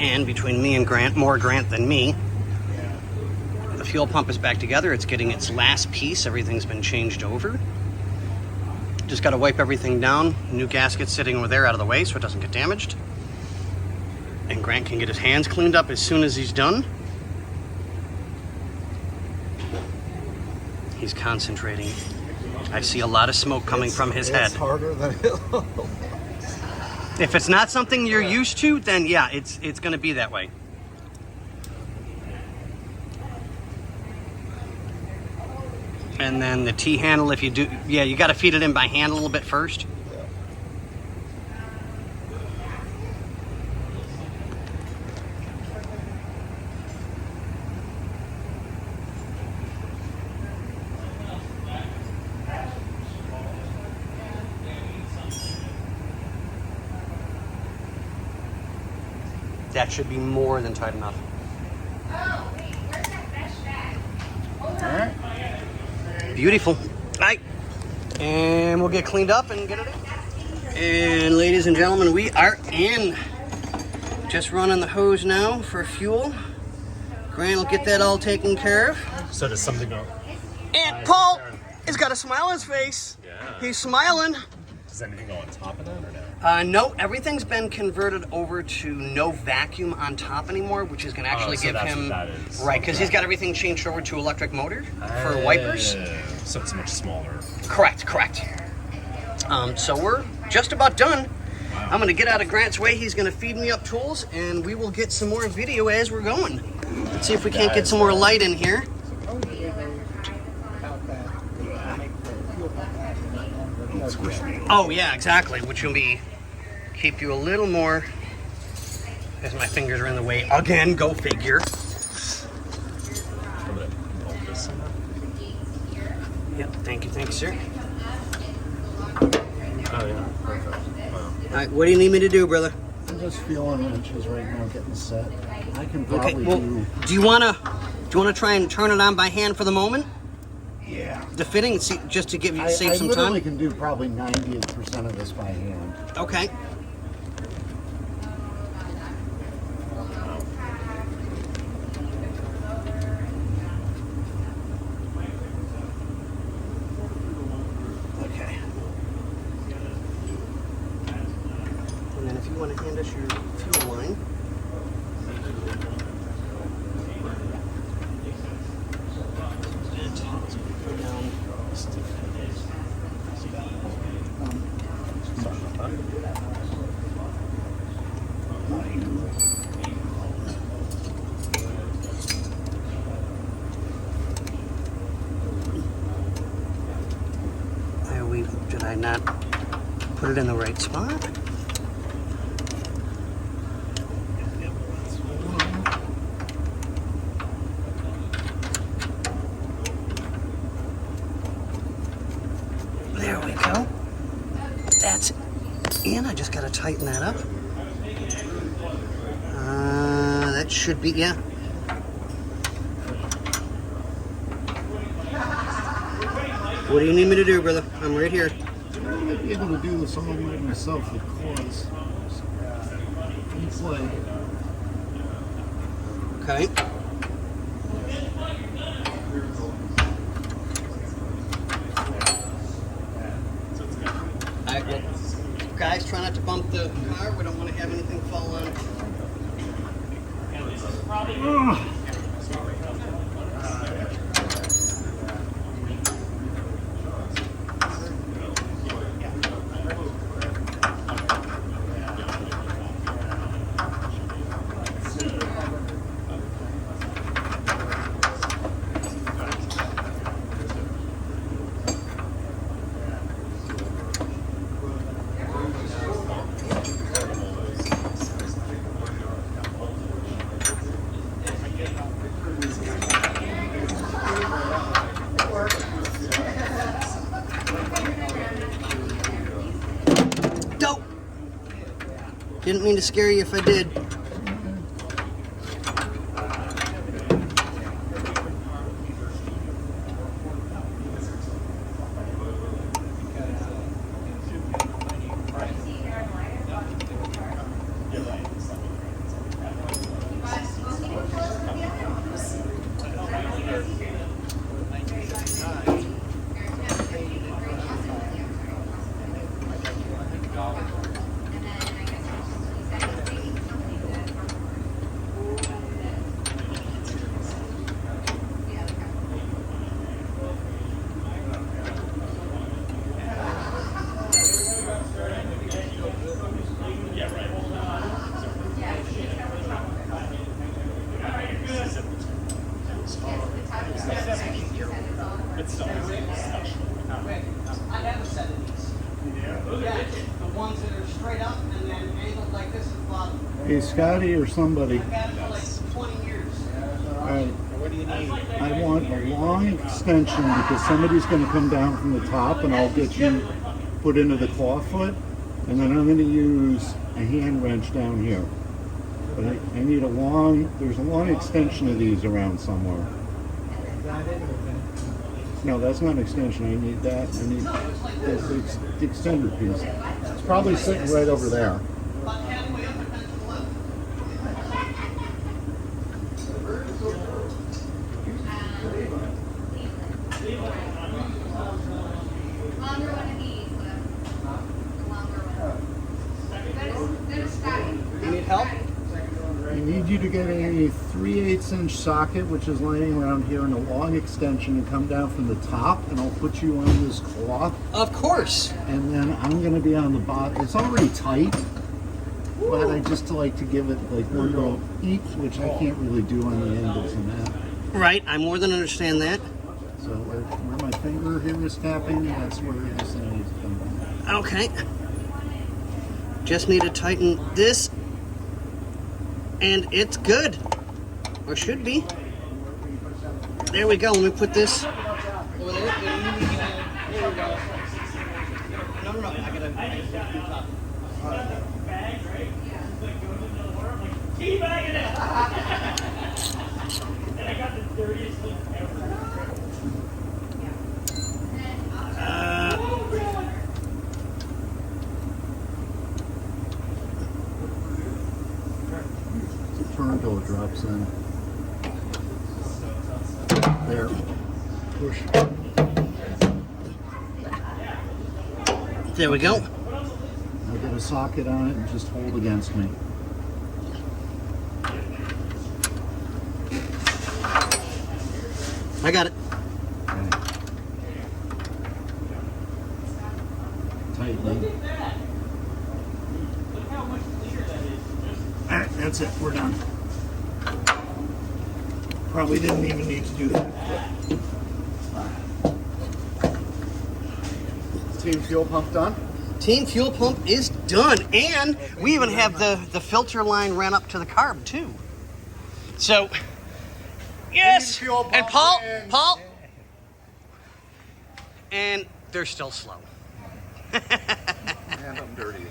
And between me and Grant, more Grant than me, the fuel pump is back together. It's getting its last piece. Everything's been changed over. Just got to wipe everything down. New gasket sitting over there out of the way so it doesn't get damaged. And Grant can get his hands cleaned up as soon as he's done. He's concentrating. I see a lot of smoke coming from his head. It's harder than it looks. If it's not something you're used to, then yeah, it's going to be that way. And then the T-handle, if you do, yeah, you got to feed it in by hand a little bit first. That should be more than tight enough. Oh, wait, where's that mesh bag? Hold on. All right. Beautiful. All right. And we'll get cleaned up and get it in. And ladies and gentlemen, we are in. Just running the hose now for fuel. Grant will get that all taken care of. So does something go? And Paul has got a smile on his face. Yeah. He's smiling. Does anything go on top of that or no? No, everything's been converted over to no vacuum on top anymore, which is going to actually give him... What that is. Right, because he's got everything changed over to electric motor for wipers. So it's much smaller. Correct. So we're just about done. Wow. I'm going to get out of Grant's way. He's going to feed me up tools, and we will get some more video as we're going. Let's see if we can't get some more light in here. Oh, yeah, exactly, which will be keep you a little more, as my fingers are in the way. Again, go figure. Yep, thank you, sir. Oh, yeah, perfect. Wow. All right, what do you need me to do, brother? I'm just feeling wrenches right now, getting set. I can probably Okay, well, do you wanna try and turn it on by hand for the moment? Yeah. The fitting, see, just to give you save some I literally time. can do probably 90% of this by hand. Okay. Okay. And then if you want to hand us your fuel line. Did I not put it in the right spot? There we go. That's in. I just got to tighten that up. That should be, yeah. What do you need me to do, brother? I'm right here. I might be able to do this all by myself with cords. Play. Okay. All right, well, guys, try not to bump the car. We don't want to have anything fall on. Didn't mean to scare you if I did. Scotty or somebody. 20 years. All right. What do you need? I want a long extension because somebody's going to come down from the top and I'll get you put into the clawfoot. And then I'm going to use a hand wrench down here. But I need there's a long extension of these around somewhere. No, that's not an extension. I need that. I need the extender piece. It's probably sitting right over there. Longer one of these, the longer one. Go to Scotty. You need help? I need you to get a 3/8" socket, which is laying around here, and a long extension, and come down from the top, and I'll put you on this cloth. Of course. And then I'm going to be on the bottom. It's already tight, but I just like to give it like one little each, which I can't really do on the angles and that. Right, I more than understand that. So where my finger here is tapping, that's where this thing needs to come down. Okay. Just need to tighten this. And it's good. Or should be. There we go. Let me put this over there. There we go. No. I gotta Turn until it drops in. There. Push. There we go. Now get a socket on it and just hold against me. I got it. Okay. Tightening. Alright, that's it. We're done. Probably didn't even need to do that. Team fuel pump done? Team fuel pump is done. And we even have the filter line ran up to the carb too. So, yes. Team fuel And pump Paul. And they're still slow. And I'm dirty.